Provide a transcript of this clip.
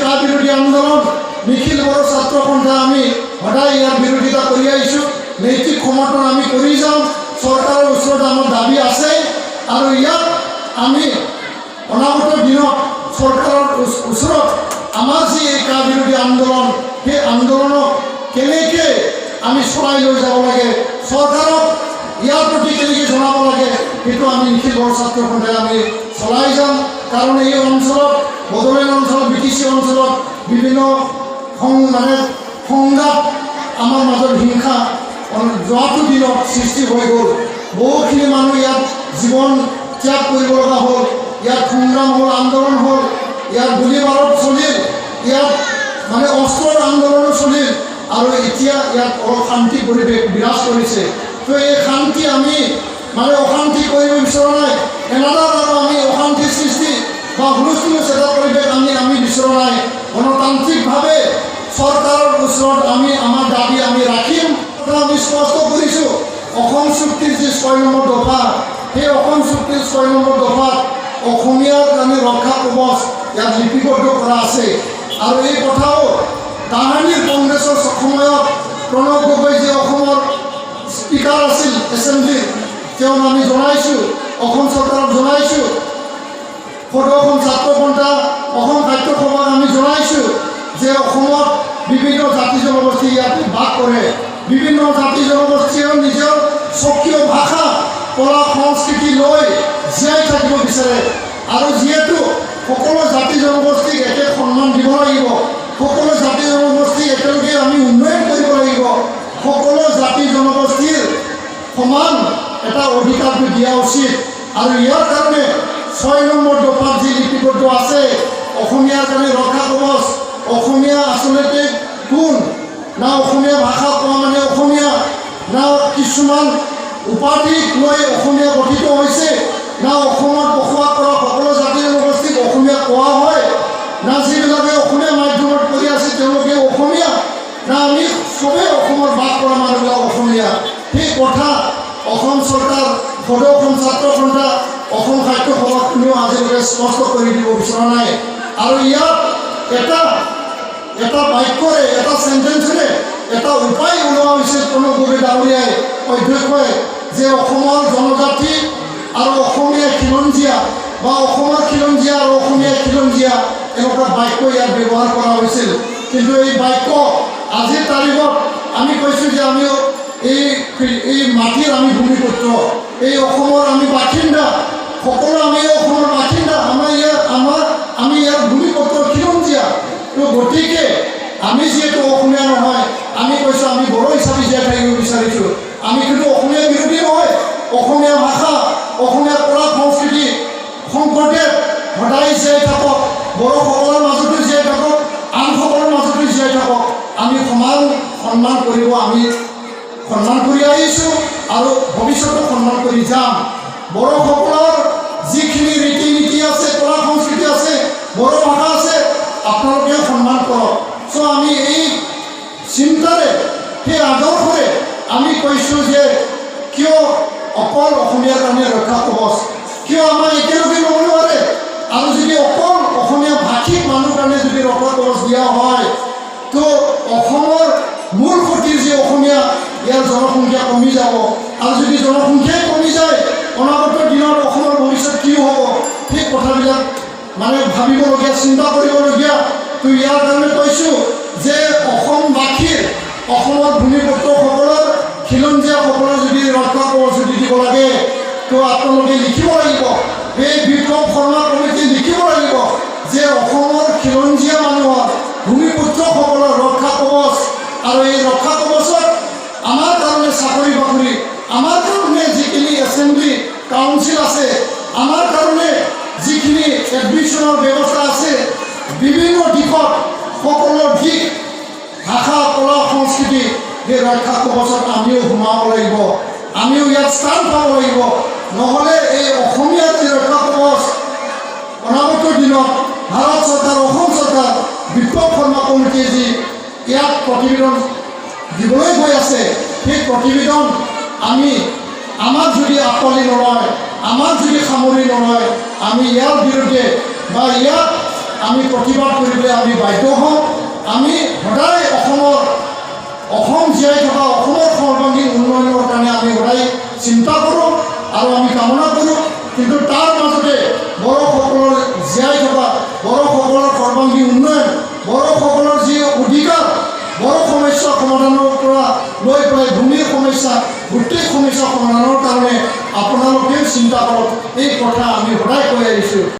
কা বিৰোধী আন্দোলন নিখিল বড়ো ছাত্ৰ সন্থা আমি সদায় ইয়াৰ বিৰোধিতা কৰি আহিছোঁ। নৈতিক সমৰ্থন আমি কৰি যাওঁ। চৰকাৰৰ ওচৰত আমাৰ দাবী আছে আৰু ইয়াত আমি অনাগত দিনত চৰকাৰৰ ওচৰত আমাৰ যি এই কা বিৰোধী আন্দোলন, সেই আন্দোলনক কেনেকৈ আমি চলাই লৈ যাব লাগে, চৰকাৰক ইয়াৰ প্ৰতি কেনেকৈ জনাব লাগে, সেইটো আমি নিখিল বড়ো ছাত্ৰ সন্থাই আমি চলাই যাম। কাৰণ এই অঞ্চলত, বড়োলেণ্ড অঞ্চলত, BTC অঞ্চলত বিভিন্ন সংঘাত, আমাৰ মাজত হিংসা যোৱাটো দিনত সৃষ্টি হৈ গ'ল। বহুখিনি মানুহ ইয়াত জীৱন ত্যাগ কৰিব লগা হ'ল, ইয়াত সংগ্ৰাম হ'ল, আন্দোলন হ'ল, ইয়াত গুলি বাৰুদ চলিল, ইয়াত অস্ত্ৰৰ আন্দোলনো চলিল আৰু এতিয়া ইয়াত অশান্তি পৰিৱেশ বিৰাজ কৰিছে। তো এই শান্তি আমি অশান্তি কৰিব বিচৰা নাই, এনেদৰে আৰু আমি অশান্তিৰ সৃষ্টি বা হুলস্থুল এটা পৰিৱেশ আমি বিচৰা নাই। গণতান্ত্ৰিকভাৱে চৰকাৰৰ ওচৰত আমি আমাৰ দাবী আমি ৰাখিম। আমি স্পষ্ট কৰিছোঁ, অসম চুক্তিৰ যি 6 নম্বৰ দফা, সেই অসম চুক্তিৰ 6 নম্বৰ দফাত অসমীয়াৰ কাৰণে ৰক্ষা কৱচ ইয়াত লিপিবদ্ধ কৰা আছে। আৰু এই কথাও তাহানিৰ কংগ্ৰেছৰ সময়ত প্ৰণৱ গগৈ যি অসমৰ স্পীকাৰ আছিল এছেম্বলিৰ, তেওঁক আমি জনাইছোঁ, অসম চৰকাৰক জনাইছোঁ, অসম ছাত্ৰ সন্থা, অসম সাহিত্য সভাক আমি জনাইছোঁ যে অসমত বিভিন্ন জাতি জনগোষ্ঠী ইয়াত বাস কৰে। বিভিন্ন জাতি জনগোষ্ঠীয়ে নিজৰ স্বকীয় ভাষা, কলা, সংস্কৃতি লৈ জীয়াই থাকিব বিচাৰে। আৰু যিহেতু সকলো জাতি জনগোষ্ঠীক একে সন্মান দিব লাগিব, সকলো জাতি জনগোষ্ঠীক একেলগে আমি উন্নয়ন কৰিব লাগিব, সকলো জাতি জনগোষ্ঠীৰ সমান এটা অধিকাৰটো দিয়া উচিত। আৰু ইয়াৰ কাৰণে 6 নম্বৰ দফাত যি লিপিবদ্ধ আছে, অসমীয়াৰ কাৰণে ৰক্ষা কৱচ, অসমীয়া আচলতে কোন, না অসমীয়া ভাষা কোৱা মানে অসমীয়া, না কিছুমান উপাধিক লৈ অসমীয়া গঠিত হৈছে, না অসমত বসবাস কৰা সকলো জাতি জনগোষ্ঠীক অসমীয়া কোৱা হয়, না যিবিলাকে অসমীয়া মাধ্যমত পঢ়ি আছে তেওঁলোকে অসমীয়া, না আমি চবেই অসমত বাস কৰা মানুহবিলাক অসমীয়া। সেই কথা অসম চৰকাৰ, সদৌ অসম ছাত্ৰ সন্থা, অসম সাহিত্য সভাক কোনেও আজিলৈকে স্পষ্ট কৰি দিব বিচৰা নাই। আৰু ইয়াত এটা বাক্যৰে, এটা চেণ্টেঞ্চৰে এটা উপায় ওলোৱা হৈছে প্ৰণৱ গগৈ ডাঙৰীয়াই, অধ্যক্ষই, যে অসমৰ জনজাতি আৰু অসমীয়া খিলঞ্জীয়া বা অসমৰ খিলঞ্জীয়া আৰু অসমীয়া খিলঞ্জীয়া এনেকুৱা বাক্য ইয়াত ব্যৱহাৰ কৰা হৈছিল। কিন্তু এই বাক্য আজিৰ তাৰিখত আমি কৈছোঁ যে আমি এই মাটিৰ আমি ভূমিপুত্ৰ, এই অসমৰ আমি বাসিন্দা, সকলো আমি অসমৰ বাসিন্দা, আমি ইয়াৰ ভূমিপুত্ৰ খিলঞ্জীয়া। তো গতিকে আমি যিহেতু অসমীয়া নহয়, আমি কৈছোঁ আমি বড়ো হিচাপে জীয়াই থাকিব বিচাৰিছোঁ। আমি কিন্তু অসমীয়া বিৰোধী নহয়। অসমীয়া ভাষা, অসমীয়া কলা সংস্কৃতি, শংকৰদেৱ সদায় জীয়াই থাকক, বড়োসকলৰ মাজতো জীয়াই থাকক, আনসকলৰ মাজতো জীয়াই থাকক। আমি সন্মান কৰিব, আমি সন্মান কৰি আহিছোঁ আৰু ভৱিষ্যতে সন্মান কৰি যাম। বড়োসকলৰ যিখিনি ৰীতি নীতি আছে, কলা সংস্কৃতি আছে, বড়ো ভাষা আছে, আপোনালোকে সন্মান কৰক। চ' আমি এই চিন্তাৰে, সেই আদৰ্শৰে আমি কৈছোঁ যে কিয় অকল অসমীয়াৰ কাৰণে ৰক্ষা কৱচ, কিয় আমাৰ একেলগে ল'ব নোৱাৰে? আৰু যদি অকল অসমীয়া ভাষিক মানুহৰ কাৰণে যদি ৰক্ষা কৱচ দিয়া হয়, তো অসমৰ মূল সুঁতিৰ যি অসমীয়া, ইয়াৰ জনসংখ্যা কমি যাব। আৰু যদি জনসংখ্যাই কমি যায়, অনাগত দিনত অসমৰ ভৱিষ্যত কি হ'ব, সেই কথাবিলাক ভাবিবলগীয়া, চিন্তা কৰিবলগীয়া। তো ইয়াৰ কাৰণে কৈছোঁ যে অসমবাসীৰ, অসমৰ ভূমিপুত্ৰসকলৰ, খিলঞ্জীয়াসকলৰ যদি ৰক্ষা কৱচ যদি দিব লাগে, তো আপোনালোকে লিখিব লাগিব, এই বিপ্লৱ শৰ্মা কমিটি লিখিব লাগিব যে অসমৰ খিলঞ্জীয়া মানুহৰ, ভূমিপুত্ৰসকলৰ ৰক্ষা কৱচ। আৰু এই ৰক্ষা কৱচত আমাৰ কাৰণে চাকৰি বাকৰি, আমাৰ কাৰণে যিখিনি এছেম্বলি কাউন্সিল আছে, আমাৰ কাৰণে যিখিনি এডমিশ্যনৰ ব্যৱস্থা আছে, বিভিন্ন দিশত সকলো দিশ, ভাষা, কলা, সংস্কৃতি, সেই ৰক্ষা কৱচত আমিও সোমাব লাগিব, আমিও ইয়াত স্থান পাব লাগিব। নহ'লে এই অসমীয়া যি ৰক্ষা কৱচ অনাগত দিনত ভাৰত চৰকাৰ, অসম চৰকাৰ, বিপ্লৱ শৰ্মা কমিটিয়ে যি ইয়াত প্ৰতিবেদন দিবলৈ গৈ আছে, সেই প্ৰতিবেদন আমাক যদি আঁকোৱালি নলয়, আমাক যদি সামৰি নলয়, আমি ইয়াৰ বিৰুদ্ধে বা ইয়াক আমি প্ৰতিবাদ কৰিবলৈ আমি বাধ্য হওঁ। আমি সদায় অসম জীয়াই থকা অসমৰ সৰ্বাংগীন উন্নয়নৰ কাৰণে আমি সদায় চিন্তা কৰোঁ আৰু আমি কামনা কৰোঁ। কিন্তু তাৰ মাজতে বড়োসকলৰ জীয়াই থকা বড়োসকলৰ সৰ্বাংগীন উন্নয়ন, বড়োসকলৰ যি অধিকাৰ, বড়ো সমস্যা সমাধানৰ পৰা লৈ পেলাই ভূমিৰ সমস্যা, গোটেই সমস্যা সমাধানৰ কাৰণে আপোনালোকেও চিন্তা কৰক। এই কথা আমি সদায় কৈ আহিছোঁ।